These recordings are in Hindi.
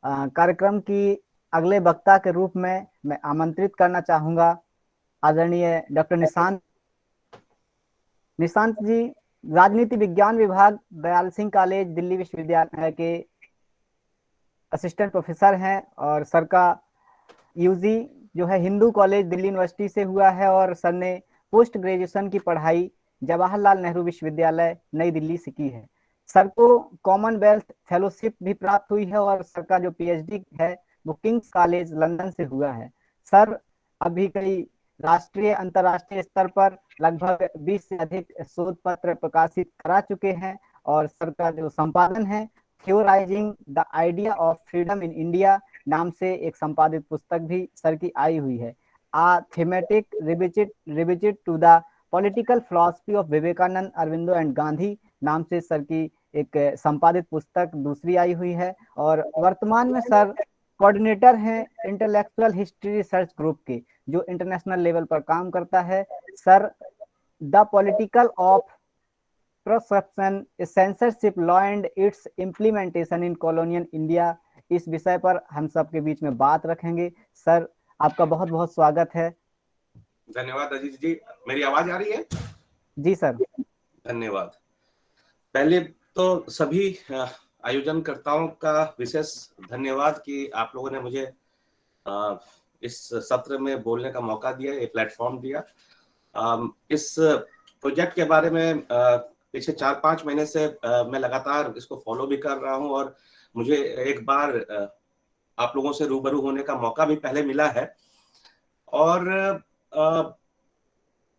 कार्यक्रम की अगले वक्ता के रूप में मैं आमंत्रित करना चाहूंगा आदरणीय डॉक्टर निशांत निशांत जी। राजनीति विज्ञान विभाग दयाल सिंह कॉलेज दिल्ली विश्वविद्यालय के असिस्टेंट प्रोफेसर हैं और सर का यूजी जो है हिंदू कॉलेज दिल्ली यूनिवर्सिटी से हुआ है और सर ने पोस्ट ग्रेजुएशन की पढ़ाई जवाहरलाल नेहरू विश्वविद्यालय नई दिल्ली से की है। सर को कॉमनवेल्थ फेलोशिप भी प्राप्त हुई है और सर का जो पीएचडी है वो किंग्स कॉलेज लंदन से हुआ है। सर अभी कई राष्ट्रीय अंतर्राष्ट्रीय स्तर पर लगभग 20 से अधिक शोध पत्र प्रकाशित करा चुके हैं और सर का जो संपादन है theorising the idea of freedom in India नाम से एक संपादित पुस्तक भी सर की आई हुई है। A thematic revisit to the political philosophy of Vivekananda Aurobindo and Gandhi नाम से सर की एक संपादित पुस्तक दूसरी आई हुई है और वर्तमान में सर कोऑर्डिनेटर हैं इंटेलेक्चुअल हिस्ट्री रिसर्च ग्रुप के, जो इंटरनेशनल लेवल पर काम करता है। Sir the political of proscription censorship law and its implementation in colonial India, इस विषय पर हम सबके बीच में बात रखेंगे। सर आपका बहुत बहुत स्वागत है। धन्यवाद अजीत जी। मेरी आवाज आ रही है? जी सर। धन्यवाद। पहले तो सभी आयोजनकर्ताओं का विशेष धन्यवाद कि आप लोगों ने मुझे इस सत्र में बोलने का मौका दिया, ये प्लेटफॉर्म दिया। इस प्रोजेक्ट के बारे में पिछले 4-5 महीने से मैं लगातार इसको फॉलो भी कर रहा हूं और मुझे एक बार आप लोगों से रूबरू होने का मौका भी पहले मिला है। और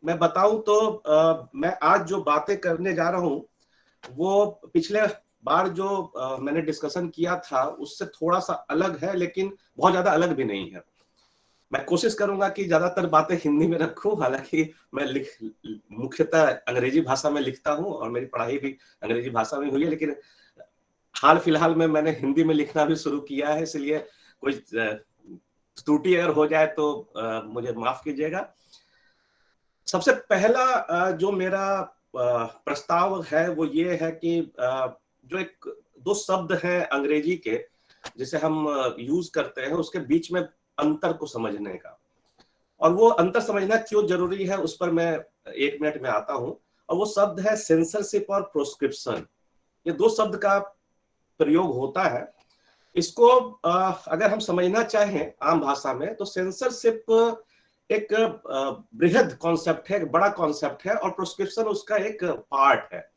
मैं बताऊं तो मैं आज जो बातें करने जा रहा हूं वो पिछले बार जो मैंने डिस्कशन किया था उससे थोड़ा सा अलग है, लेकिन बहुत ज्यादा अलग भी नहीं है। मैं कोशिश करूंगा कि ज्यादातर बातें हिंदी में रखूं, हालांकि मैं मुख्यतः अंग्रेजी भाषा में लिखता हूं और मेरी पढ़ाई भी अंग्रेजी भाषा में हुई है, लेकिन हाल फिलहाल में मैंने हिंदी में लिखना भी शुरू किया है, इसलिए कोई त्रुटि अगर हो जाए तो मुझे माफ कीजिएगा। सबसे पहला जो मेरा प्रस्ताव है वो ये है कि जो एक दो शब्द हैं अंग्रेजी के जिसे हम यूज करते हैं उसके बीच में अंतर को समझने का, और वो अंतर समझना क्यों जरूरी है उस पर मैं 1 मिनट में आता हूं। और वो शब्द है सेंसरशिप और प्रोस्क्रिप्शन। ये दो शब्द का प्रयोग होता है। इसको अगर हम समझना चाहें आम भाषा में तो सेंसरशिप एक बृहद कॉन्सेप्ट है, एक बड़ा कॉन्सेप्ट है, और प्रोस्क्रिप्शन उसका एक पार्ट है।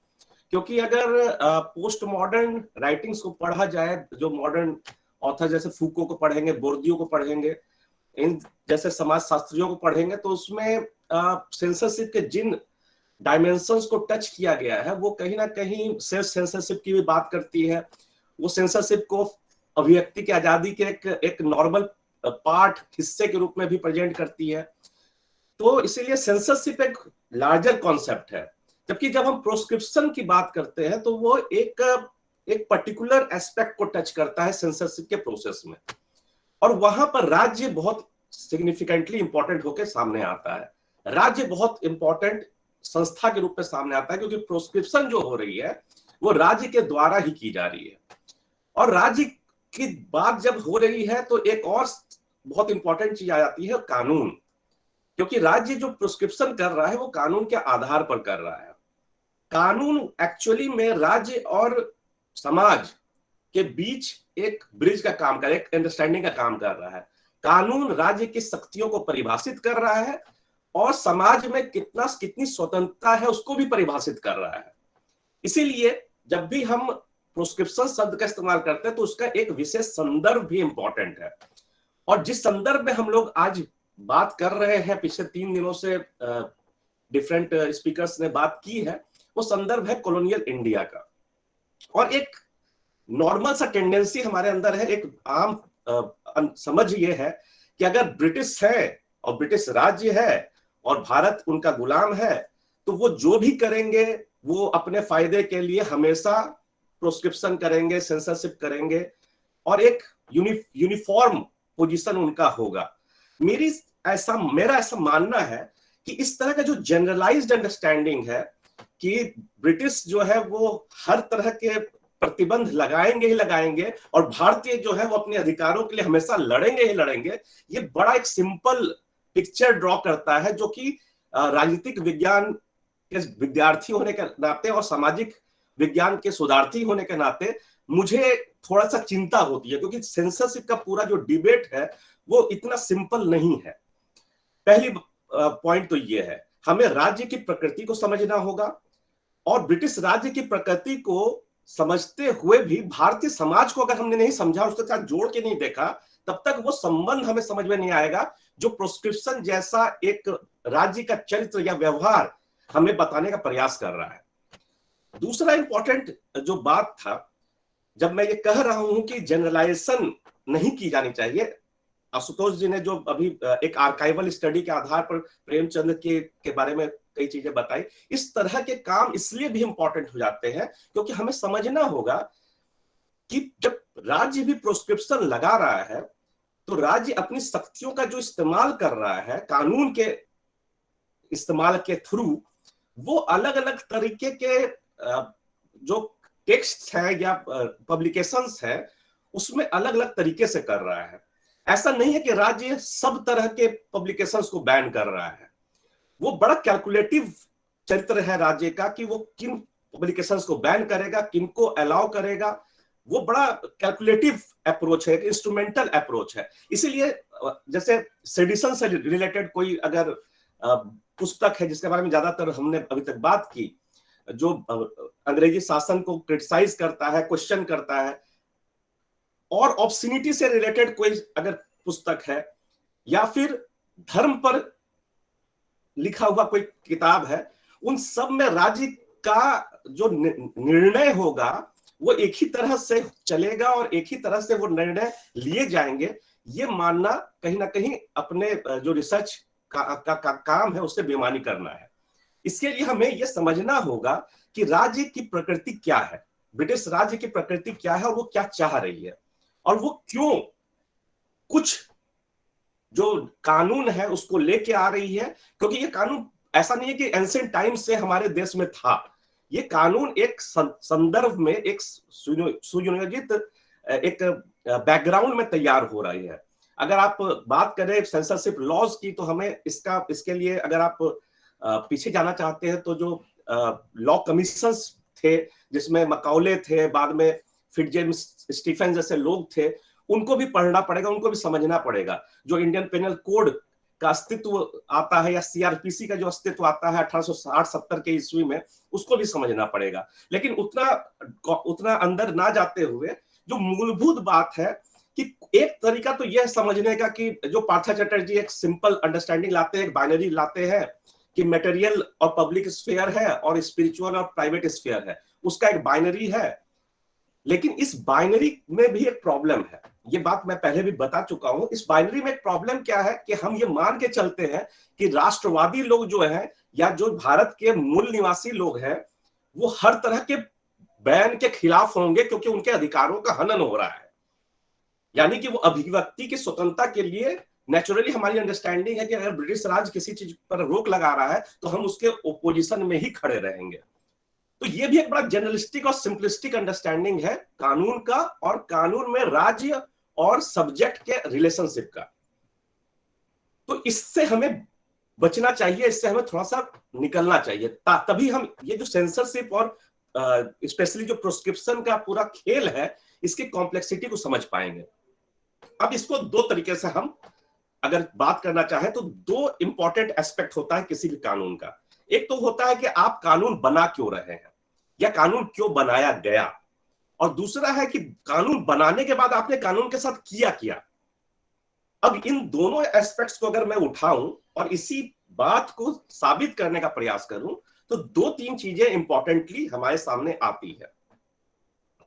क्योंकि अगर पोस्ट मॉडर्न राइटिंग्स को पढ़ा जाए, जो मॉडर्न ऑथर जैसे फूको को पढ़ेंगे, बोर्दियो को पढ़ेंगे, इन जैसे समाज शास्त्रियों को पढ़ेंगे, तो उसमें सेंसरशिप के जिन डायमेंशंस को टच किया गया है वो कहीं ना कहीं सेल्फ सेंसरशिप की भी बात करती है। वो सेंसरशिप को अभिव्यक्ति की आजादी के एक नॉर्मल पार्ट हिस्से के रूप में भी प्रेजेंट करती है। तो इसीलिए सेंसरशिप एक लार्जर कॉन्सेप्ट है, जबकि जब हम प्रोस्क्रिप्शन की बात करते हैं तो वो एक पर्टिकुलर एस्पेक्ट को टच करता है सेंसरशिप के प्रोसेस में, और वहां पर राज्य बहुत सिग्निफिकेंटली इंपॉर्टेंट होकर सामने आता है। राज्य बहुत इंपॉर्टेंट संस्था के रूप में सामने आता है, क्योंकि प्रोस्क्रिप्शन जो हो रही है वो राज्य के द्वारा ही की जा रही है। और राज्य की बात जब हो रही है तो एक और बहुत इंपॉर्टेंट चीज आ जाती है, कानून। क्योंकि राज्य जो प्रोस्क्रिप्शन कर रहा है वो कानून के आधार पर कर रहा है। कानून एक्चुअली में राज्य और समाज के बीच एक ब्रिज का काम कर, एक अंडरस्टैंडिंग का काम कर रहा है। कानून राज्य की शक्तियों को परिभाषित कर रहा है और समाज में कितनी स्वतंत्रता है उसको भी परिभाषित कर रहा है। इसीलिए जब भी हम प्रोस्क्रिप्शन शब्द का इस्तेमाल करते हैं तो उसका एक विशेष संदर्भ भी इंपॉर्टेंट है। और जिस संदर्भ में हम लोग आज बात कर रहे हैं, पिछले 3 दिनों से डिफरेंट स्पीकर्स ने बात की है, वो संदर्भ है कॉलोनियल इंडिया का। और एक नॉर्मल सा टेंडेंसी हमारे अंदर है, एक आम समझ ये है कि अगर ब्रिटिश है और ब्रिटिश राज्य है और भारत उनका गुलाम है तो वो जो भी करेंगे वो अपने फायदे के लिए हमेशा प्रोस्क्रिप्शन करेंगे, सेंसरशिप करेंगे, और एक यूनिफॉर्म पोजीशन उनका होगा। मेरा ऐसा मानना है कि इस तरह का जो जनरलाइज्ड अंडरस्टैंडिंग है कि ब्रिटिश जो है वो हर तरह के प्रतिबंध लगाएंगे ही लगाएंगे, और भारतीय जो है वो अपने अधिकारों के लिए हमेशा लड़ेंगे ही लड़ेंगे। ये बड़ा एक सिंपल पिक्चर ड्रॉ करता है, जो कि राजनीतिक विज्ञान के विद्यार्थी होने के नाते और सामाजिक विज्ञान के शोधार्थी होने के नाते मुझे थोड़ा सा चिंता होती है, क्योंकि सेंसरशिप का पूरा जो डिबेट है वो इतना सिंपल नहीं है। पहली पॉइंट तो ये है, हमें राज्य की प्रकृति को समझना होगा, और ब्रिटिश राज्य की प्रकृति को समझते हुए भी भारतीय समाज को अगर हमने नहीं समझा, उसके साथ जोड़ के नहीं देखा, तब तक वो संबंध हमें समझ में नहीं आएगा जो प्रोस्क्रिप्शन जैसा एक राज्य का चरित्र या व्यवहार हमें बताने का प्रयास कर रहा है। दूसरा इंपॉर्टेंट जो बात था, जब मैं ये कह रहा हूं कि जनरलाइजेशन नहीं की जानी चाहिए, आशुतोष जी ने जो अभी एक आर्काइवल स्टडी के आधार पर प्रेमचंद के बारे में कई चीजें बताई, इस तरह के काम इसलिए भी इंपॉर्टेंट हो जाते हैं क्योंकि हमें समझना होगा कि जब राज्य भी प्रोस्क्रिप्शन लगा रहा है, तो राज्य अपनी शक्तियों का जो इस्तेमाल कर रहा है कानून के इस्तेमाल के थ्रू, वो अलग अलग तरीके के जो टेक्स्ट है या पब्लिकेशंस है उसमें अलग अलग तरीके से कर रहा है। ऐसा नहीं है कि राज्य सब तरह के पब्लिकेशंस को बैन कर रहा है। वो बड़ा कैलकुलेटिव चरित्र है राज्य का कि वो किन पब्लिकेशंस को बैन करेगा, किन को अलाउ करेगा। वो बड़ा कैलकुलेटिव अप्रोच है, इंस्ट्रूमेंटल अप्रोच है। इसीलिए जैसे सेडिशन से रिलेटेड कोई अगर पुस्तक है जिसके बारे में ज्यादातर हमने अभी तक बात की, जो अंग्रेजी शासन को क्रिटिसाइज करता है, क्वेश्चन करता है, और ऑब्सिनिटी से रिलेटेड कोई अगर पुस्तक है, या फिर धर्म पर लिखा हुआ कोई किताब है, उन सब में राज्य का जो निर्णय होगा वो एक ही तरह से चलेगा और एक ही तरह से वो निर्णय लिए जाएंगे। ये मानना कहीं ना कहीं अपने जो रिसर्च का काम है उससे बेईमानी करना है। इसके लिए हमें यह समझना होगा कि राज्य की प्रकृति क्या है, ब्रिटिश राज्य की प्रकृति क्या है, और वो क्या चाह रही है, और वो क्यों कुछ जो कानून है उसको लेके आ रही है। क्योंकि ये कानून ऐसा नहीं है कि एंशिएंट टाइम से हमारे देश में था, ये कानून एक संदर्भ में, एक सुनियोजित एक बैकग्राउंड में तैयार हो रही है। अगर आप बात करें सेंसरशिप लॉज की, तो हमें इसके लिए अगर आप पीछे जाना चाहते हैं तो जो लॉ कमीशंस थे जिसमें मकाउले थे, बाद में फिट्जेम्स स्टीफन जैसे लोग थे, उनको भी पढ़ना पड़ेगा, उनको भी समझना पड़ेगा। जो इंडियन पेनल कोड का अस्तित्व आता है या सीआरपीसी का जो अस्तित्व आता है 1860-70 के ईस्वी में, उसको भी समझना पड़ेगा। लेकिन उतना अंदर ना जाते हुए जो मूलभूत बात है कि एक तरीका तो यह समझने का कि जो पार्था चैटर्जी एक सिंपल अंडरस्टैंडिंग लाते हैं, एक बाइनरी लाते हैं कि मटेरियल और पब्लिक स्फीयर है और स्पिरिचुअल और प्राइवेट स्फीयर है, उसका एक बाइनरी है। लेकिन इस बाइनरी में भी एक प्रॉब्लम है, ये बात मैं पहले भी बता चुका हूं। इस बाइनरी में एक प्रॉब्लम क्या है कि हम ये मान के चलते हैं कि राष्ट्रवादी लोग जो हैं या जो भारत के मूल निवासी लोग हैं वो हर तरह के बैन के खिलाफ होंगे क्योंकि उनके अधिकारों का हनन हो रहा है। यानी कि वो अभिव्यक्ति की स्वतंत्रता के लिए नेचुरली हमारी अंडरस्टैंडिंग है कि अगर ब्रिटिश राज किसी चीज पर रोक लगा रहा है तो हम उसके ओपोजिशन में ही खड़े रहेंगे। तो ये भी एक बड़ा जर्नलिस्टिक और सिंपलिस्टिक अंडरस्टैंडिंग है कानून का, और कानून में राज्य और सब्जेक्ट के रिलेशनशिप का। तो इससे हमें बचना चाहिए, इससे हमें थोड़ा सा निकलना चाहिए, तभी हम ये जो सेंसरशिप और स्पेशली जो प्रोस्क्रिप्शन का पूरा खेल है इसकी कॉम्प्लेक्सिटी को समझ पाएंगे। अब इसको दो तरीके से हम अगर बात करना चाहें तो दो इंपॉर्टेंट एस्पेक्ट होता है किसी भी कानून का। एक तो होता है कि आप कानून बना क्यों रहे हैं या कानून क्यों बनाया गया, और दूसरा है कि कानून बनाने के बाद आपने कानून के साथ किया क्या। अब इन दोनों एस्पेक्ट्स को अगर मैं उठाऊं और इसी बात को साबित करने का प्रयास करूं तो दो तीन चीजें इंपॉर्टेंटली हमारे सामने आती है।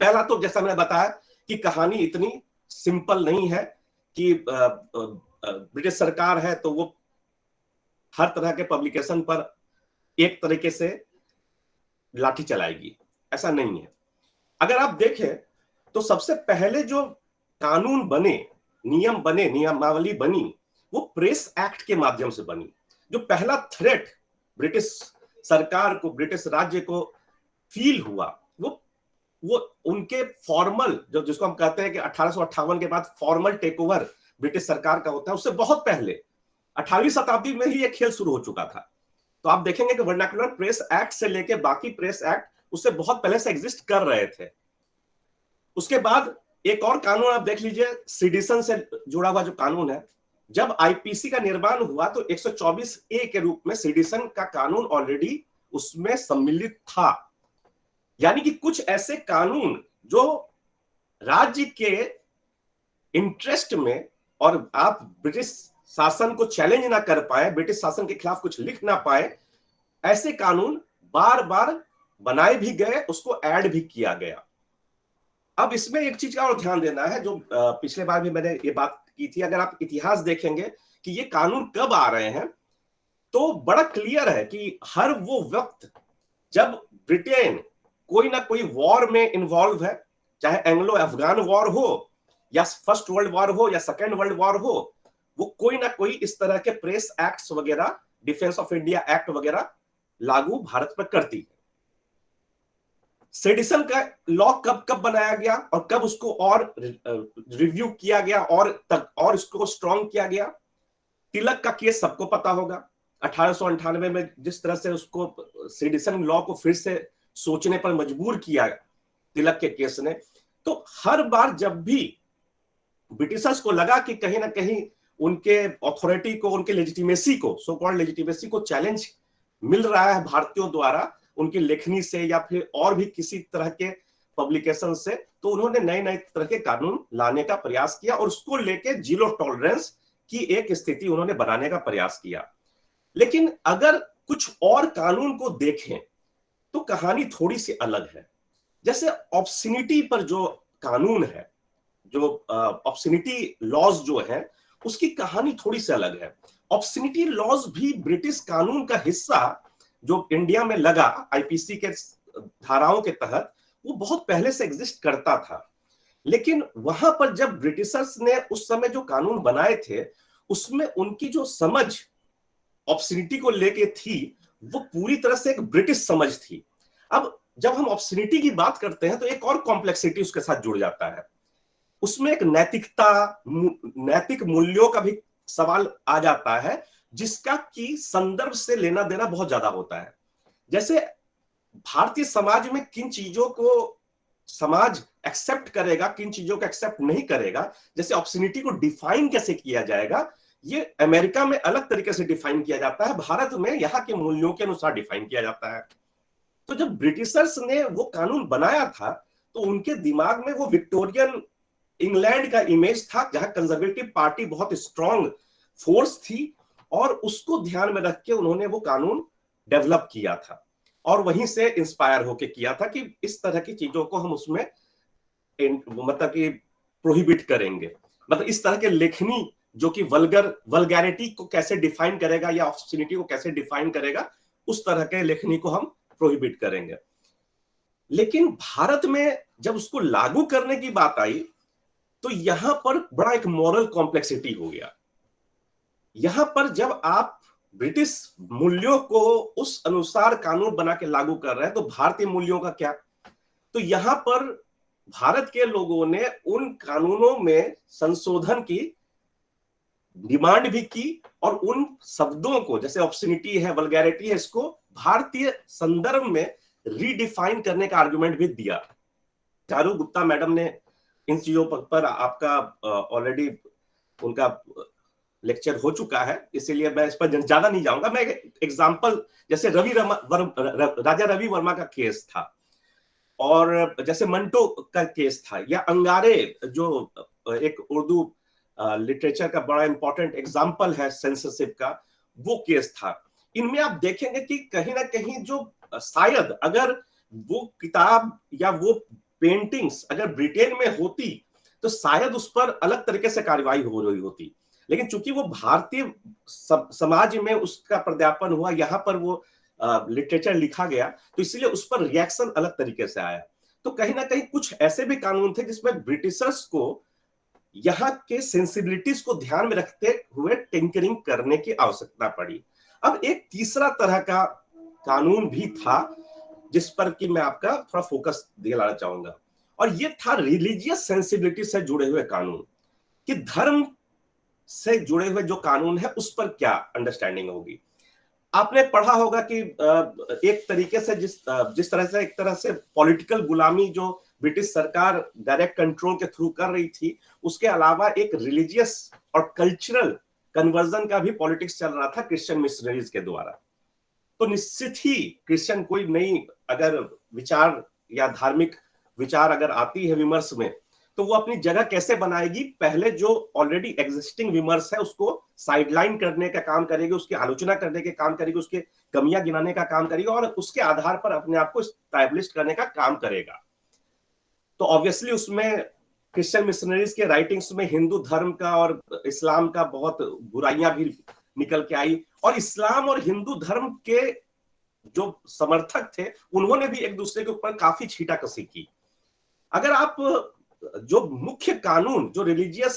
पहला तो जैसा मैंने बताया कि कहानी इतनी सिंपल नहीं है कि ब्रिटिश सरकार है तो वो हर तरह के पब्लिकेशन पर एक तरीके से लाठी चलाएगी, ऐसा नहीं है। अगर आप देखें तो सबसे पहले जो कानून बने, नियम बने, नियमावली बनी, वो प्रेस एक्ट के माध्यम से बनी। जो पहला थ्रेट ब्रिटिश सरकार को, ब्रिटिश राज्य को फील हुआ वो वो उनके फॉर्मल जो जिसको हम कहते हैं कि 1858 के बाद फॉर्मल टेक ओवर ब्रिटिश सरकार का होता है, उससे बहुत पहले 18वीं शताब्दी में ही ये खेल शुरू हो चुका था। तो आप देखेंगे कि वर्नाकुलर प्रेस एक्ट से लेके बाकी प्रेस एक्ट उससे बहुत पहले से एग्जिस्ट कर रहे थे। उसके बाद एक और कानून आप देख लीजिए, सिडिशन से जुड़ा हुआ जो कानून है, जब आईपीसी का निर्माण हुआ तो 124 ए के रूप में सिडिशन का कानून ऑलरेडी उसमें सम्मिलित था। यानी कि कुछ ऐसे कानून जो राज्य के इंटरेस्ट में, और आप ब्रिटिश शासन को चैलेंज ना कर पाए, ब्रिटिश शासन के खिलाफ कुछ लिख ना पाए, ऐसे कानून बार बार बनाए भी गए, उसको ऐड भी किया गया। अब इसमें एक चीज का और ध्यान देना है, जो पिछले बार भी मैंने ये बात की थी, अगर आप इतिहास देखेंगे कि ये कानून कब आ रहे हैं, तो बड़ा क्लियर है कि हर वो वक्त जब ब्रिटेन कोई ना कोई वॉर में इन्वॉल्व है, चाहे एंग्लो अफगान वॉर हो या फर्स्ट वर्ल्ड वॉर हो या सेकेंड वर्ल्ड वॉर हो, वो कोई ना कोई इस तरह के प्रेस एक्ट्स वगैरह, डिफेंस ऑफ इंडिया एक्ट वगैरह लागू भारत पर करती है। सेडिशन का लॉ कब कब बनाया गया और कब उसको और रिव्यू किया गया और इसको स्ट्रॉन्ग किया गया। तिलक का केस सबको पता होगा, 1898 में जिस तरह से उसको सेडिशन लॉ को फिर से सोचने पर मजबूर किया तिलक के केस ने। तो हर बार जब भी ब्रिटिशर्स को लगा कि कहीं ना कहीं उनके अथॉरिटी को, उनके लेजिटिमेसी को, सो कॉल्ड लेजिटिमेसी को चैलेंज मिल रहा है भारतीयों द्वारा उनकी लेखनी से या फिर और भी किसी तरह के पब्लिकेशन से, तो उन्होंने नए नए तरह के कानून लाने का प्रयास किया और उसको लेके जीरो टॉलरेंस की एक स्थिति उन्होंने बनाने का प्रयास किया। लेकिन अगर कुछ और कानून को देखें तो कहानी थोड़ी सी अलग है। जैसे ऑब्ससिनिटी पर जो कानून है, जो ऑब्ससिनिटी लॉज जो है, उसकी कहानी थोड़ी सी अलग है। ऑब्ससिनिटी लॉज भी ब्रिटिश कानून का हिस्सा जो इंडिया में लगा आईपीसी के धाराओं के तहत, वो बहुत पहले से एग्जिस्ट करता था। लेकिन वहां पर जब ब्रिटिशर्स ने उस समय जो कानून बनाए थे, उसमें उनकी जो समझ ऑब्ससिनिटी को लेके थी, वो पूरी तरह से एक ब्रिटिश समझ थी। अब जब हम ऑब्ससिनिटी की बात करते हैं तो एक और कॉम्प्लेक्सिटी उसके साथ जुड़ जाता है। उसमें एक नैतिक मूल्यों का भी सवाल आ जाता है, जिसका की संदर्भ से लेना देना बहुत ज्यादा होता है। जैसे भारतीय समाज में किन चीजों को समाज एक्सेप्ट करेगा, किन चीजों को एक्सेप्ट नहीं करेगा, जैसे ऑब्ससिनिटी को डिफाइन कैसे किया जाएगा, ये अमेरिका में अलग तरीके से डिफाइन किया जाता है, भारत में यहाँ के मूल्यों के अनुसार डिफाइन किया जाता है। तो जब ब्रिटिशर्स ने वो कानून बनाया था तो उनके दिमाग में वो विक्टोरियन इंग्लैंड का इमेज था, जहां कंजर्वेटिव पार्टी बहुत स्ट्रॉन्ग फोर्स थी, और उसको ध्यान में रख के उन्होंने वो कानून डेवलप किया था और वहीं से इंस्पायर होके किया था कि इस तरह की चीजों को हम उसमें मतलब कि प्रोहिबिट करेंगे। मतलब इस तरह के लेखनी जो कि वल्गैरिटी को कैसे डिफाइन करेगा या ऑब्ससिनिटी को कैसे डिफाइन करेगा, उस तरह के लेखनी को हम प्रोहिबिट करेंगे। लेकिन भारत में जब उसको लागू करने की बात आई तो यहां पर बड़ा एक मॉरल कॉम्प्लेक्सिटी हो गया। यहां पर जब आप ब्रिटिश मूल्यों को उस अनुसार कानून बना के लागू कर रहे हैं तो भारतीय मूल्यों का क्या? तो यहां पर भारत के लोगों ने उन कानूनों में संशोधन की डिमांड भी की और उन शब्दों को, जैसे ऑब्ससिनिटी है, वल्गैरिटी है, इसको भारतीय संदर्भ में रीडिफाइन करने का आर्गुमेंट भी दिया। चारू गुप्ता मैडम ने इन चीजों पर आपका ऑलरेडी उनका लेक्चर हो चुका है, इसीलिए मैं इस पर ज्यादा नहीं जाऊंगा। मैं एग्जांपल, जैसे राजा रवि वर्मा का केस था, और जैसे मंटो का केस था, या अंगारे जो एक उर्दू लिटरेचर का बड़ा इंपॉर्टेंट एग्जाम्पल है सेंसरशिप का, वो केस था। इनमें आप देखेंगे कि कहीं ना कहीं जो शायद अगर वो किताब या वो पेंटिंग्स अगर ब्रिटेन में होती तो शायद उस पर अलग तरीके से कार्रवाई हो रही होती। लेकिन चूंकि वो भारतीय समाज में उसका प्राध्यापन हुआ, यहाँ पर वो लिटरेचर लिखा गया, तो इसलिए उस पर रिएक्शन अलग तरीके से आया। तो कहीं ना कहीं कुछ ऐसे भी कानून थे जिसमें ब्रिटिशर्स को यहाँ के सेंसिबिलिटीज को ध्यान में रखते हुए टिंकरिंग करने की आवश्यकता पड़ी। अब एक तीसरा तरह का कानून भी था जिस पर कि मैं आपका थोड़ा फोकस दिलाना चाहूंगा, और ये था रिलीजियस सेंसिबिलिटी से जुड़े हुए कानून, कि धर्म से जुड़े हुए जो कानून है उस पर क्या अंडरस्टैंडिंग होगी। आपने पढ़ा होगा कि एक तरीके से जिस तरह से पॉलिटिकल गुलामी जो ब्रिटिश सरकार डायरेक्ट कंट्रोल के थ्रू कर रही थी, उसके अलावा एक रिलीजियस और कल्चरल कन्वर्जन का भी पॉलिटिक्स चल रहा था क्रिश्चियन मिशनरीज के द्वारा। तो निश्चित ही क्रिश्चियन कोई नई अगर विचार या धार्मिक विचार अगर आती है विमर्श में, तो वो अपनी जगह कैसे बनाएगी, पहले जो ऑलरेडी एग्जिस्टिंग विमर्श है उसको साइडलाइन करने का काम करेगी, उसकी आलोचना करने के काम करेगी, उसके कमियां गिनाने का काम करेगी और उसके आधार पर अपने आप को एस्टैब्लिश करने का काम करेगा। तो ऑब्वियसली उसमें क्रिश्चियन मिशनरीज के राइटिंग्स में हिंदू धर्म का और इस्लाम का बहुत बुराइयां भी निकल के आई, और इस्लाम और हिंदू धर्म के जो समर्थक थे उन्होंने भी एक दूसरे के ऊपर काफी छींटाकशी की। अगर आप जो मुख्य कानून जो रिलीजियस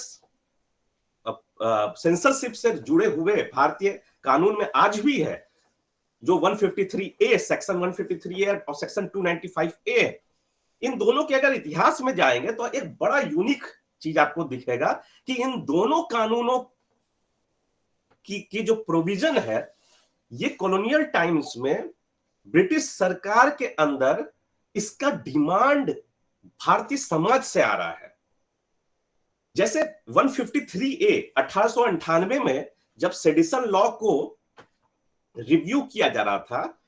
सेंसरशिप से जुड़े हुए भारतीय कानून में आज भी है, जो 153A सेक्शन 153A और सेक्शन 295A, इन दोनों के अगर इतिहास में जाएंगे तो एक बड़ा यूनिक चीज आपको दिखेगा कि इन दोनों कानूनों की जो प्रोविजन है, ये कॉलोनियल टाइम्स में ब्रिटिश सरकार के अंदर इसका डिमांड भारतीय समाज से आ रहा है। जैसे 153A 1898 में जब सेडिशन लॉ को रिव्यू किया जा रहा था,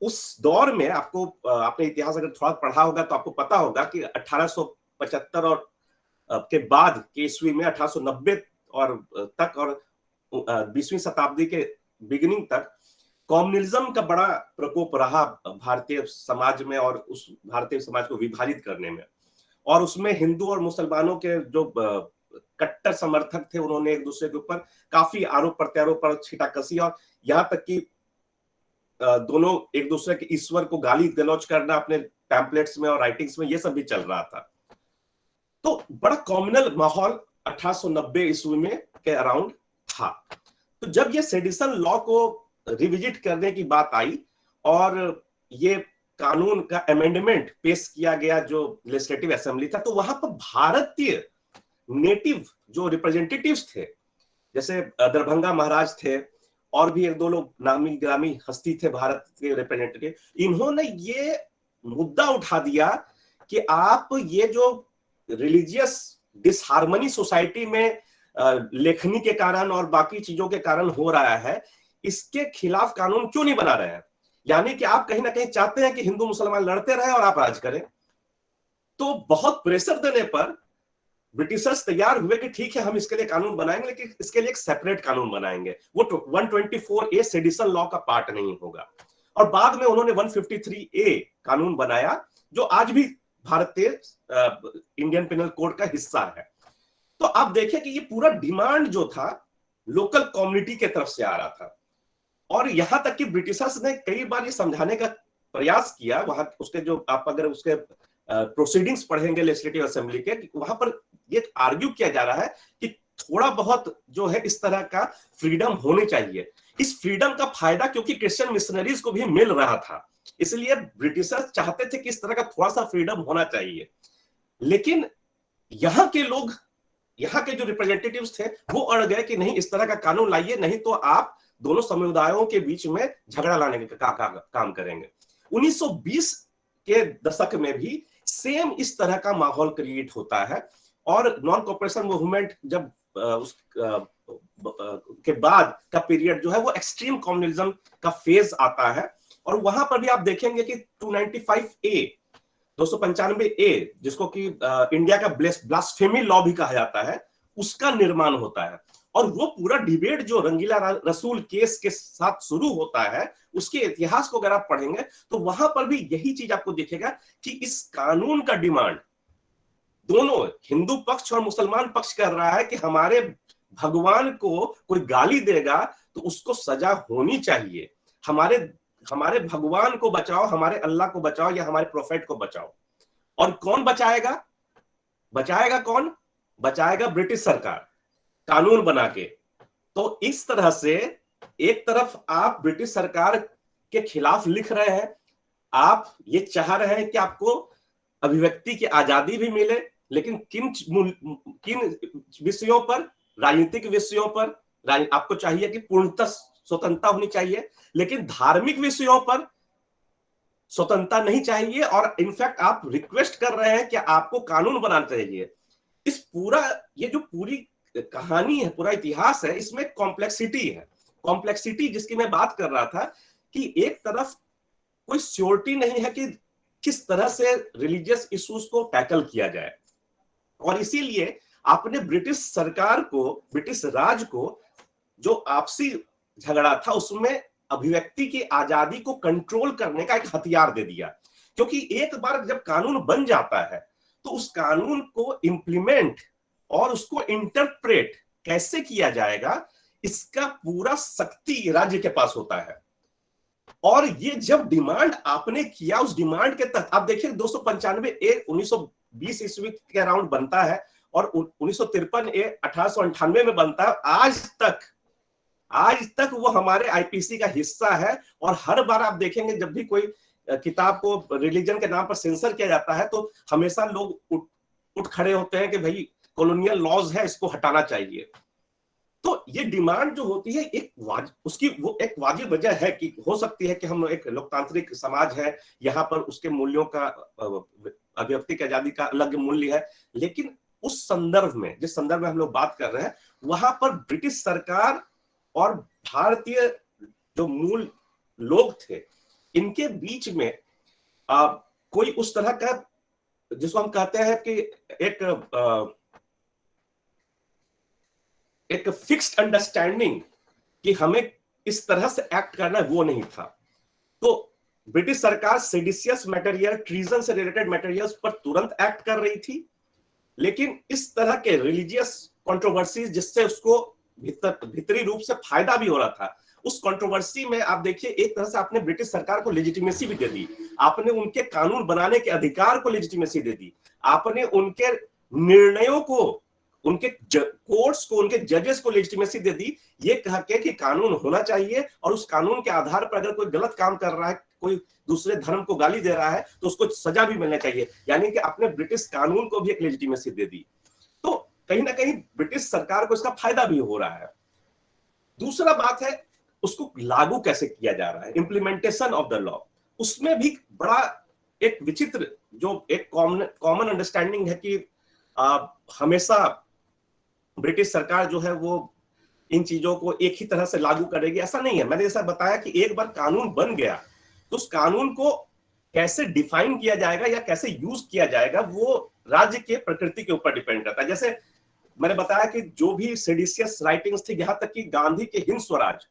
उस दौर में आपने इतिहास अगर थोड़ा पढ़ा होगा तो आपको पता होगा कि 1875 और के बाद के ईस्वी में 1890 और तक और 20वीं शताब्दी के बिगिनिंग तक कम्युनिज्म का बड़ा प्रकोप रहा भारतीय समाज में, और उस भारतीय समाज को विभाजित करने में, और उसमें हिंदू और मुसलमानों के जो कट्टर समर्थक थे उन्होंने एक दूसरे के ऊपर काफी आरोप प्रत्यारोप पर छींटाकशी, और यहां तक कि दोनों एक दूसरे के ईश्वर को गाली गलौज करना अपने पैम्पलेट्स में और राइटिंग्स में, ये सब भी चल रहा था। तो बड़ा कॉम्युनल माहौल 1890 ईस्वी में के अराउंड था। तो जब ये सेडिशन लॉ को रिविजिट करने की बात आई और ये कानून का अमेंडमेंट पेश किया गया जो लेजिस्लेटिव असेंबली था, तो वहां पर भारतीय नेटिव जो रिप्रेजेंटेटिव्स थे, जैसे दरभंगा महाराज थे और भी एक दो लोग नामी ग्रामी हस्ती थे भारत के रिप्रेजेंटेटिव, इन्होंने ये मुद्दा उठा दिया कि आप ये जो रिलीजियस डिसहार्मनी सोसाइटी में लेखनी के कारण और बाकी चीजों के कारण हो रहा है, इसके खिलाफ कानून क्यों नहीं बना रहे हैं। यानी कि आप कहीं ना कहीं चाहते हैं कि हिंदू मुसलमान लड़ते रहे और आप राज करें। तो बहुत प्रेशर देने पर ब्रिटिशर्स तैयार हुए कि ठीक है, हम इसके लिए कानून बनाएंगे, लेकिन इसके लिए एक सेपरेट कानून बनाएंगे, वो 124A सेडिशन लॉ का पार्ट नहीं होगा। और बाद में उन्होंने 153A कानून बनाया जो आज भी भारतीय इंडियन पिनल कोड का हिस्सा है। तो आप देखें कि ये पूरा डिमांड जो था लोकल कम्युनिटी के तरफ से आ रहा था, और यहां तक कि ब्रिटिशर्स ने कई बार ये समझाने का प्रयास किया, वहां उसके जो आप अगर उसके प्रोसीडिंग्स पढ़ेंगे लेजिस्लेटिव असेंबली के, वहां पर ये आर्ग्यू किया जा रहा है कि थोड़ा बहुत जो है इस तरह का फ्रीडम होने चाहिए। इस फ्रीडम का फायदा क्योंकि क्रिश्चियन मिशनरीज को भी मिल रहा था, इसलिए ब्रिटिशर्स चाहते थे कि इस तरह का थोड़ा सा फ्रीडम होना चाहिए। लेकिन यहाँ के लोग, यहाँ के जो रिप्रेजेंटेटिव्स थे, वो अड़ गए कि नहीं, इस तरह का कानून लाइए, नहीं तो आप दोनों समुदायों के बीच में झगड़ा लाने का काम करेंगे। 1920 के दशक में भी सेम इस तरह का माहौल क्रिएट होता है, और नॉन कॉपरेशन मूवमेंट जब के बाद का पीरियड जो है वो एक्सट्रीम कम्युनिज्म का फेज आता है, और वहां पर भी आप देखेंगे कि 295A 295A जिसको कि इंडिया का ब्लास्फेमी लॉ भी कहा जाता है, उसका निर्माण होता है। और वो पूरा डिबेट जो रंगीला रसूल केस के साथ शुरू होता है, उसके इतिहास को अगर आप पढ़ेंगे तो वहां पर भी यही चीज आपको दिखेगा कि इस कानून का डिमांड दोनों हिंदू पक्ष और मुसलमान पक्ष कर रहा है कि हमारे भगवान को कोई गाली देगा तो उसको सजा होनी चाहिए, हमारे भगवान को बचाओ, हमारे अल्लाह को बचाओ या हमारे प्रोफेट को बचाओ। और कौन बचाएगा? बचाएगा कौन? बचाएगा ब्रिटिश सरकार कानून बना के। तो इस तरह से एक तरफ आप ब्रिटिश सरकार के खिलाफ लिख रहे हैं, आप ये चाह रहे हैं कि आपको अभिव्यक्ति की आजादी भी मिले, लेकिन किन किन विषयों पर, राजनीतिक विषयों पर आपको चाहिए कि पूर्णतः स्वतंत्रता होनी चाहिए, लेकिन धार्मिक विषयों पर स्वतंत्रता नहीं चाहिए, और इनफैक्ट आप रिक्वेस्ट कर रहे हैं कि आपको कानून बनाना चाहिए। इस पूरा, ये जो पूरी कहानी है, पूरा इतिहास है, इसमें कॉम्प्लेक्सिटी है। कॉम्प्लेक्सिटी जिसकी मैं बात कर रहा था कि एक तरफ कोई श्योरिटी नहीं है कि किस तरह से रिलीजियस इश्यूज को टैकल किया जाए, और इसीलिए आपने ब्रिटिश सरकार को, ब्रिटिश राज को, जो आपसी झगड़ा था उसमें अभिव्यक्ति की आजादी को कंट्रोल करने का एक हथियार दे दिया। क्योंकि एक बार जब कानून बन जाता है तो उस कानून को इंप्लीमेंट और उसको इंटरप्रेट कैसे किया जाएगा, इसका पूरा शक्ति राज्य के पास होता है। और ये जब डिमांड आपने किया, उस डिमांड के तहत आप देखिए 295 1920 ईस्वी के अराउंड बनता है, और 1953 1898 में बनता है। आज तक वो हमारे आईपीसी का हिस्सा है। और हर बार आप देखेंगे जब भी कोई किताब को रिलीजन के नाम पर सेंसर किया जाता है तो हमेशा लोग उठ खड़े होते हैं कि भाई कॉलोनियल लॉज है, इसको हटाना चाहिए। तो ये डिमांड जो होती है उसकी वो एक वाजिब वजह है कि हो सकती है कि हम एक लोकतांत्रिक समाज है, यहाँ पर उसके मूल्यों का, अभिव्यक्ति की आजादी का अलग मूल्य है। लेकिन उस संदर्भ में, जिस संदर्भ में हम लोग बात कर रहे हैं, वहां पर ब्रिटिश सरकार और भारतीय जो मूल लोग थे, इनके बीच में कोई उस तरह का, जिसको हम कहते हैं कि एक फिक्स्ड अंडरस्टैंडिंग कि हमें इस तरह से एक्ट करना है, वो नहीं था। तो ब्रिटिश सरकार सेडिशियस मटेरियल, ट्रीजन से रिलेटेड मटेरियल्स पर तुरंत एक्ट कर रही थी, लेकिन इस तरह के रिलीजियस कंट्रोवर्सीज जिससे उसको भीतरी रूप से फायदा भी हो रहा था, उस कंट्रोवर्सी में आप देखिए एक तरह से आपने ब्रिटिश सरकार को लेजिटिमेसी भी दे दी, आपने उनके कानून बनाने के अधिकार को लेजिटिमेसी दे दी, आपने उनके निर्णयों को, उनके कोर्ट्स को, उनके जजेस को लेजिटिमेसी दे दी, ये कह के कि कानून होना चाहिए और उस कानून के आधार पर अगर कोई गलत काम कर रहा है, कोई दूसरे धर्म को गाली दे रहा है, तो उसको सजा भी मिलना चाहिए। यानी कि आपने ब्रिटिश कानून को भी एक लेजिटिमेसी दे दी। तो कहीं ना कहीं ब्रिटिश सरकार को इसका फायदा भी हो रहा है। दूसरा बात है उसको लागू कैसे किया जा रहा है, इंप्लीमेंटेशन ऑफ द लॉ। उसमें भी बड़ा एक विचित्र, जो एक कॉमन अंडरस्टैंडिंग है कि हमेशा ब्रिटिश सरकार जो है वो इन चीजों को एक ही तरह से लागू करेगी, ऐसा नहीं है। मैंने जैसा बताया कि एक बार कानून बन गया तो उस कानून को कैसे डिफाइन किया जाएगा या कैसे यूज किया जाएगा, वो राज्य के प्रकृति के ऊपर डिपेंड करता है। जैसे मैंने बताया कि जो भी सेडिशियस राइटिंग्स थी, यहां तक कि गांधी के हिंद स्वराज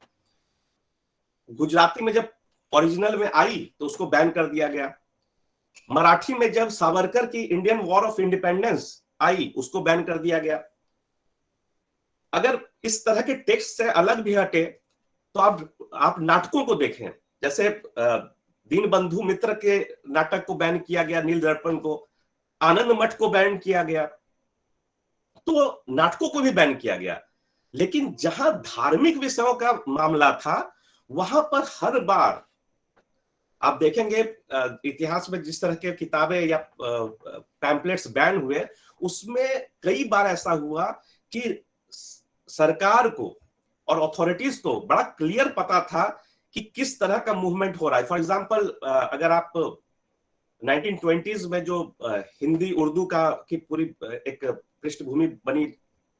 गुजराती में जब ओरिजिनल में आई तो उसको बैन कर दिया गया। मराठी में जब सावरकर की इंडियन वॉर ऑफ इंडिपेंडेंस आई, उसको बैन कर दिया गया। अगर इस तरह के टेक्स्ट से अलग भी हटे तो आप नाटकों को देखें, जैसे दीनबंधु मित्र के नाटक को बैन किया गया, नील दर्पण को, आनंद मठ को बैन किया गया, तो नाटकों को भी बैन किया गया। लेकिन जहां धार्मिक विषयों का मामला था, वहां पर हर बार आप देखेंगे इतिहास में जिस तरह के किताबें या पैम्पलेट्स बैन हुए, उसमें कई बार ऐसा हुआ कि सरकार को और अथॉरिटीज को बड़ा क्लियर पता था कि किस तरह का मूवमेंट हो रहा है। फॉर एग्जांपल, अगर आप 1920s में जो हिंदी उर्दू का की पूरी एक पृष्ठभूमि बनी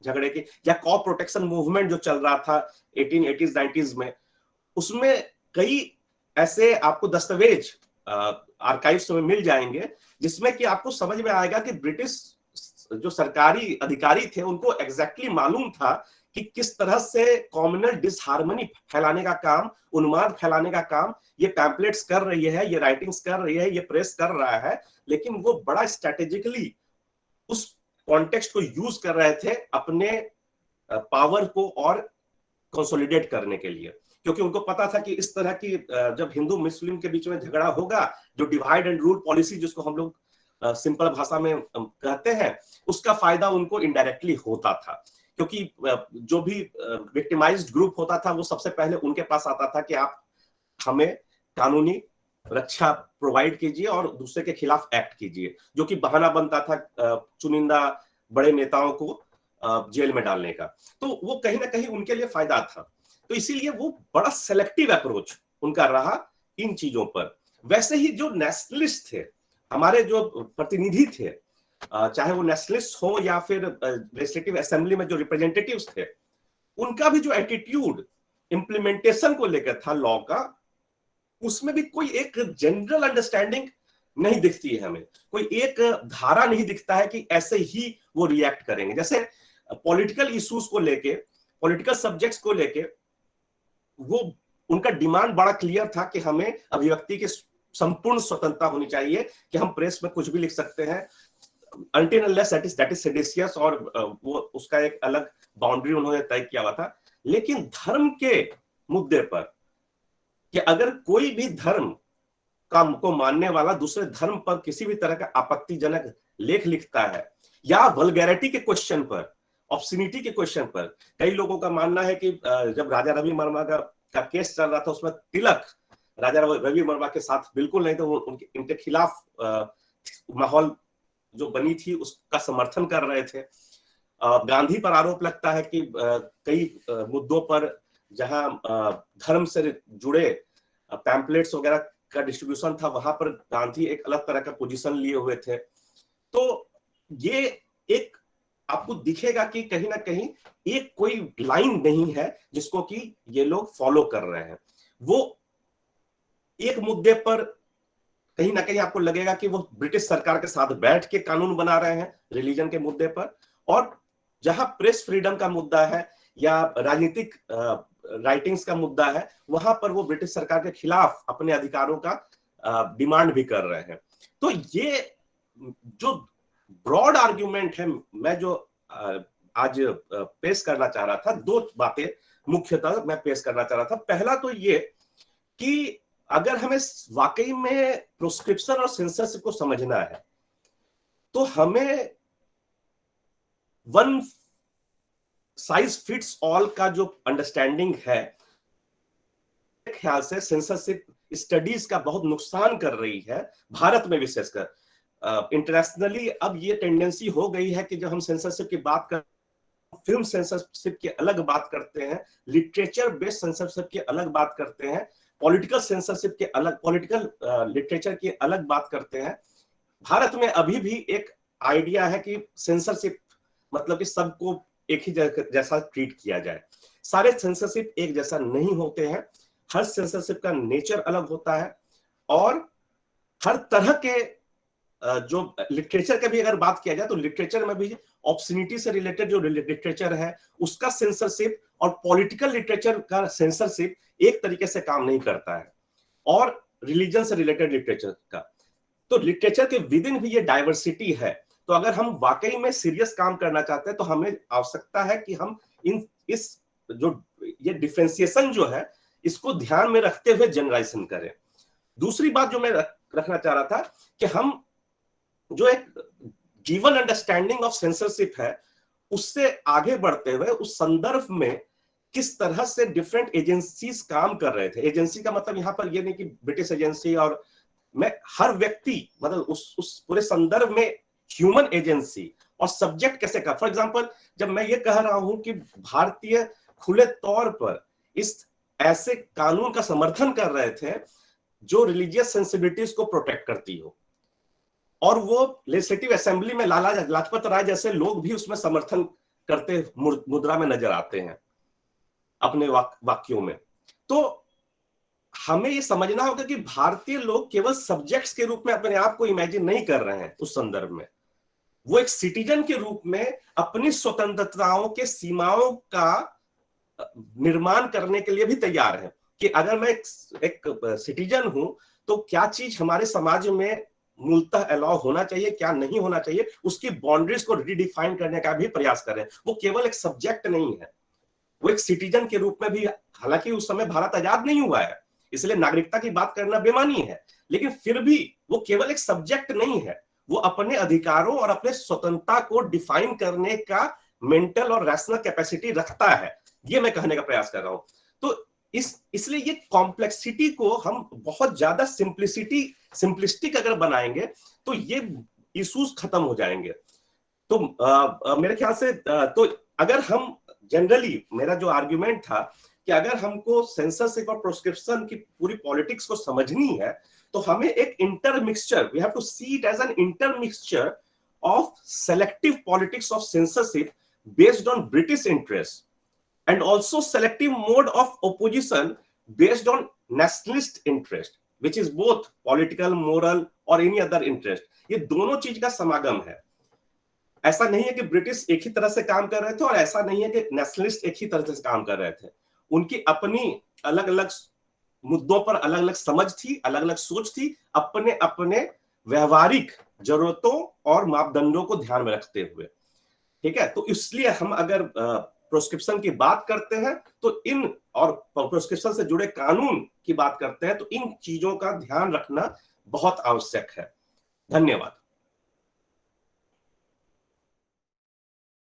झगड़े की, या कॉप प्रोटेक्शन मूवमेंट जो चल रहा था 1880s 90s में, उसमें कई ऐसे आपको दस्तावेज आर्काइव्स में मिल जाएंगे जिसमें कि आपको समझ में आएगा कि ब्रिटिश जो सरकारी अधिकारी थे उनको एग्जैक्टली मालूम था कि किस तरह से कॉम्युनल डिसहार्मनी फैलाने का काम, उन्माद फैलाने का काम ये पैम्पलेट्स कर रही है, ये राइटिंग्स कर रही है, ये प्रेस कर रहा है। लेकिन वो बड़ा स्ट्रेटेजिकली उस कॉन्टेक्स्ट को यूज कर रहे थे अपने पावर को और कंसोलिडेट करने के लिए, क्योंकि उनको पता था कि इस तरह की जब हिंदू मुस्लिम के बीच में झगड़ा होगा, जो डिवाइड एंड रूल पॉलिसी जिसको हम लोग सिंपल भाषा में कहते हैं, उसका फायदा उनको इनडायरेक्टली होता था। क्योंकि जो भी विक्टिमाइज्ड ग्रुप होता था वो सबसे पहले उनके पास आता था कि आप हमें कानूनी रक्षा प्रोवाइड कीजिए और दूसरे के खिलाफ एक्ट कीजिए, जो कि बहाना बनता था चुनिंदा बड़े नेताओं को जेल में डालने का। तो वो कहीं ना कहीं उनके लिए फायदा था। तो इसीलिए वो बड़ा सेलेक्टिव अप्रोच उनका रहा इन चीजों पर। वैसे ही जो नेशनलिस्ट थे, हमारे जो प्रतिनिधि थे, चाहे वो नेशनलिस्ट हो या फिर लेजिस्लेटिव असेंबली में जो रिप्रेजेंटेटिव्स थे, उनका भी जो एटीट्यूड इंप्लीमेंटेशन को लेकर था लॉ का, उसमें भी कोई एक जनरल अंडरस्टैंडिंग नहीं दिखती है हमें। कोई एक धारा नहीं दिखता है कि ऐसे ही वो रिएक्ट करेंगे। जैसे पॉलिटिकल इश्यूज को लेके, पॉलिटिकल सब्जेक्ट्स को लेके, वो उनका डिमांड बड़ा क्लियर था कि हमें अभिव्यक्ति की संपूर्ण स्वतंत्रता होनी चाहिए, कि हम प्रेस में कुछ भी लिख सकते हैं until unless that is seditious, और वो उसका एक अलग बाउंड्री उन्होंने तय किया हुआ था। लेकिन धर्म के मुद्दे पर, कि अगर कोई भी धर्म को मानने वाला दूसरे धर्म पर किसी भी तरह का आपत्तिजनक लेख लिखता है, या वल्गैरिटी के क्वेश्चन पर, ऑब्ससिनिटी के क्वेश्चन पर, कई लोगों का मानना है कि जब राजा रवि वर्मा का केस चल रहा था, उसमें तिलक राजा रवि वर्मा के साथ बिल्कुल नहीं, तो उनके खिलाफ माहौल जो बनी थी उसका समर्थन कर रहे थे। गांधी पर आरोप लगता है कि कई मुद्दों पर जहां धर्म से जुड़े पैम्पलेट्स वगैरह का डिस्ट्रीब्यूशन था, वहां पर गांधी एक अलग तरह का पोजीशन लिए हुए थे। तो ये एक आपको दिखेगा कि कहीं ना कहीं एक कोई लाइन नहीं है जिसको कि ये लोग फॉलो कर रहे हैं। वो एक मुद्दे पर कहीं ना कहीं आपको लगेगा कि वो ब्रिटिश सरकार के साथ बैठ के कानून बना रहे हैं रिलीजन के मुद्दे पर, और जहां प्रेस फ्रीडम का मुद्दा है या राजनीतिक राइटिंग्स का मुद्दा है, वहां पर वो ब्रिटिश सरकार के खिलाफ अपने अधिकारों का डिमांड भी कर रहे हैं। तो ये जो ब्रॉड आर्ग्यूमेंट है, मैं जो आज पेश करना चाह रहा था, दो बातें मुख्यतः मैं पेश करना चाह रहा था। पहला तो ये कि अगर हमें वाकई में प्रोस्क्रिप्शन और सेंसरशिप को समझना है, तो हमें वन साइज फिट्स ऑल का जो अंडरस्टैंडिंग है, ख्याल से सेंसरशिप स्टडीज का बहुत नुकसान कर रही है भारत में विशेषकर। इंटरनेशनली अब ये टेंडेंसी हो गई है कि जब हम सेंसरशिप की बात कर, फिल्म सेंसरशिप की अलग बात करते हैं, लिटरेचर बेस्ड सेंसरशिप की अलग बात करते हैं, पॉलिटिकल सेंसरशिप के अलग, पॉलिटिकल लिटरेचर की अलग बात करते हैं। भारत में अभी भी एक आइडिया है कि सेंसरशिप मतलब कि सबको एक ही जैसा ट्रीट किया जाए। सारे सेंसरशिप एक जैसा नहीं होते हैं, हर सेंसरशिप का नेचर अलग होता है, और हर तरह के जो लिटरेचर का भी अगर बात किया जाए तो लिटरेचर में भी ऑब्ससिनिटी से रिलेटेड जो लिटरेचर है उसका सेंसरशिप और पॉलिटिकल लिटरेचर का सेंसरशिप एक तरीके से काम नहीं करता है, और रिलीजन से रिलेटेड लिटरेचर का। तो लिटरेचर के विद इन भी ये डाइवर्सिटी है। तो अगर हम वाकई में सीरियस काम करना चाहते हैं तो हमें आवश्यकता है कि हम इस जो ये डिफरेंशिएशन जो है इसको ध्यान में रखते हुए जनरलाइजेशन करें। दूसरी बात जो मैं रखना चाह रहा था कि हम जो एक गिवन अंडरस्टैंडिंग ऑफ सेंसरशिप है उससे आगे बढ़ते हुए उस संदर्भ में किस तरह से डिफरेंट एजेंसीज काम कर रहे थे। एजेंसी का मतलब यहाँ पर ये नहीं कि ब्रिटिश एजेंसी, और मैं हर व्यक्ति मतलब उस पूरे संदर्भ में ह्यूमन एजेंसी और सब्जेक्ट कैसे का। फॉर एग्जांपल जब मैं ये कह रहा हूं कि भारतीय खुले तौर पर इस ऐसे कानून का समर्थन कर रहे थे जो रिलीजियस सेंसिबिलिटीज को प्रोटेक्ट करती हो, और वो लेजिस्लेटिव असेंबली में लाला लाजपत राय जैसे लोग भी उसमें समर्थन करते मुद्रा में नजर आते हैं अपने वाक्यों में, तो हमें ये समझना होगा कि भारतीय लोग केवल सब्जेक्ट्स के रूप में अपने आप को इमेजिन नहीं कर रहे हैं। उस संदर्भ में वो एक सिटीजन के रूप में अपनी स्वतंत्रताओं के सीमाओं का निर्माण करने के लिए भी तैयार है, कि अगर मैं एक सिटीजन हूं तो क्या चीज हमारे समाज में मूलतः अलाउ होना चाहिए, क्या नहीं होना चाहिए, उसकी बाउंड्रीज को रिडिफाइन करने का भी प्रयास करें। वो केवल एक सब्जेक्ट नहीं है, वो एक सिटीजन के रूप में भी, हालांकि उस समय भारत आजाद नहीं हुआ है इसलिए नागरिकता की बात करना बेमानी है, लेकिन फिर भी वो केवल एक सब्जेक्ट नहीं है, वो अपने अधिकारों और अपने स्वतंत्रता को डिफाइन करने का मेंटल और रैशनल कैपेसिटी रखता है। ये मैं कहने का प्रयास कर रहा हूं। तो इसलिए ये कॉम्प्लेक्सिटी को हम बहुत ज्यादा सिंपलिस्टिक अगर बनाएंगे तो ये इश्यूज खत्म हो जाएंगे। तो मेरे ख्याल से तो अगर हम जनरली, मेरा जो आर्ग्यूमेंट था कि अगर हमको सेंसरशिप और प्रोस्क्रिप्शन की पूरी पॉलिटिक्स को समझनी है तो हमें एक intermixture, we have to see it as an intermixture of selective politics of censorship based on British interest and also selective mode of opposition based on nationalist interest, which is both political, moral or any other interest. ये दोनों चीज का समागम है। ऐसा नहीं है कि ब्रिटिश एक ही तरह से काम कर रहे थे और ऐसा नहीं है कि नेशनलिस्ट एक ही तरह से काम कर रहे थे। उनकी अपनी अलग अलग मुद्दों पर अलग अलग समझ थी, अलग अलग सोच थी, अपने अपने व्यवहारिक जरूरतों और मापदंडों को ध्यान में रखते हुए। ठीक है, तो इसलिए हम अगर प्रोस्क्रिप्शन की बात करते हैं तो इन, और प्रोस्क्रिप्शन से जुड़े कानून की बात करते हैं तो इन चीजों का ध्यान रखना बहुत आवश्यक है। धन्यवाद।